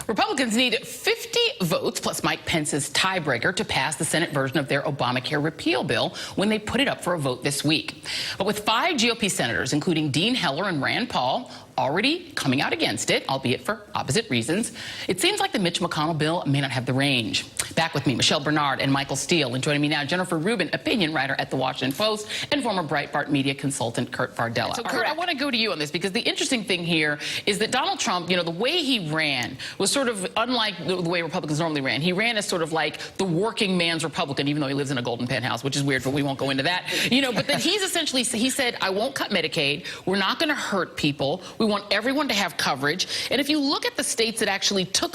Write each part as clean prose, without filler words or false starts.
Republicans need 50 votes plus Mike Pence's tiebreaker to pass the Senate version of their Obamacare repeal bill when they put it up for a vote this week. But with 5 GOP senators, including Dean Heller and Rand Paul, already coming out against it, albeit for opposite reasons, it seems like the Mitch McConnell bill may not have the range. Back with me, Michelle Bernard and Michael Steele. And joining me now, Jennifer Rubin, opinion writer at The Washington Post, and former Breitbart media consultant Kurt Bardella. So, Kurt, I want to go to you on this, because the interesting thing here is that Donald Trump, the way he ran was sort of unlike the way Republicans normally ran. He ran as sort of like the working man's Republican, even though he lives in a golden penthouse, which is weird, but we won't go into that. But then he's essentially, he said, I won't cut Medicaid. We're not going to hurt people. We want everyone to have coverage. And if you look at the states that actually took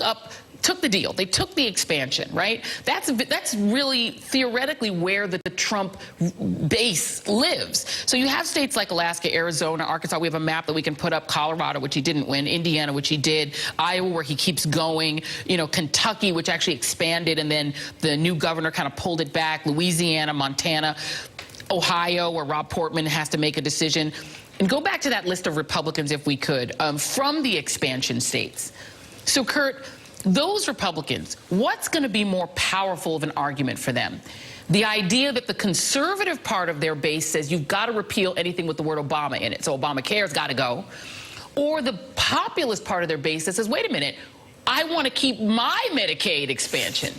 the deal, they took the expansion, right? That's really theoretically where the Trump base lives. So you have states like Alaska, Arizona, Arkansas. We have a map that we can put up. Colorado, which he didn't win. Indiana, which he did. Iowa, where he keeps going. Kentucky, which actually expanded, and then the new governor kind of pulled it back. Louisiana, Montana, Ohio, where Rob Portman has to make a decision. And go back to that list of Republicans, if we could, from the expansion states. So, Kurt, those Republicans, what's going to be more powerful of an argument for them? The idea that the conservative part of their base says you've got to repeal anything with the word Obama in it, so Obamacare's got to go, or the populist part of their base that says, wait a minute, I want to keep my Medicaid expansion?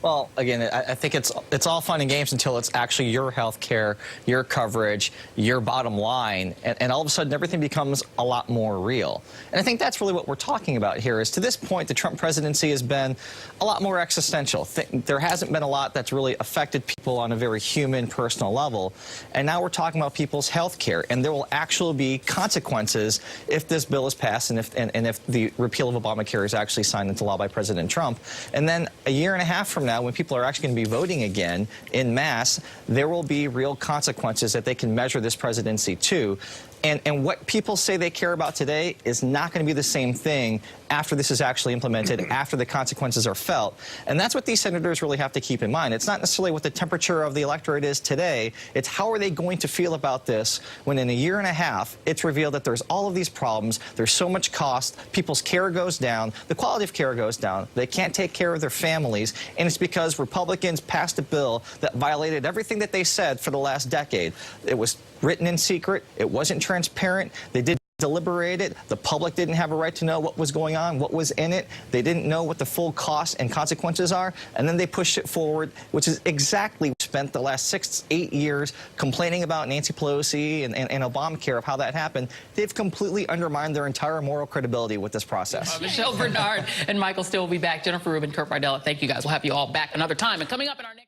Well, again, I think it's all fun and games until it's actually your health care, your coverage, your bottom line, and all of a sudden everything becomes a lot more real. And I think that's really what we're talking about here, is to this point the Trump presidency has been a lot more existential. There hasn't been a lot that's really affected people on a very human, personal level. And now we're talking about people's health care, and there will actually be consequences if this bill is passed and if the repeal of Obamacare is actually signed into law by President Trump. And then a year and a half from now, when people are actually going to be voting again en masse, there will be real consequences that they can measure this presidency to. And what people say they care about today is not going to be the same thing after this is actually implemented, after the consequences are felt. And that's what these senators really have to keep in mind. It's not necessarily what the temperature of the electorate is today. It's how are they going to feel about this when in a year and a half it's revealed that there's all of these problems, there's so much cost, people's care goes down, the quality of care goes down, they can't take care of their families, and it's because Republicans passed a bill that violated everything that they said for the last decade. It was written in secret, it wasn't transparent, they didn't deliberate it, the public didn't have a right to know what was going on, what was in it, they didn't know what the full costs and consequences are, and then they pushed it forward, which is exactly what we spent the last 6-8 years complaining about Nancy Pelosi and Obamacare, of how that happened. They've completely undermined their entire moral credibility with this process. Michelle Bernard and Michael Steele will be back. Jennifer Rubin, Kurt Bardella, thank you guys. We'll have you all back another time. And coming up in our next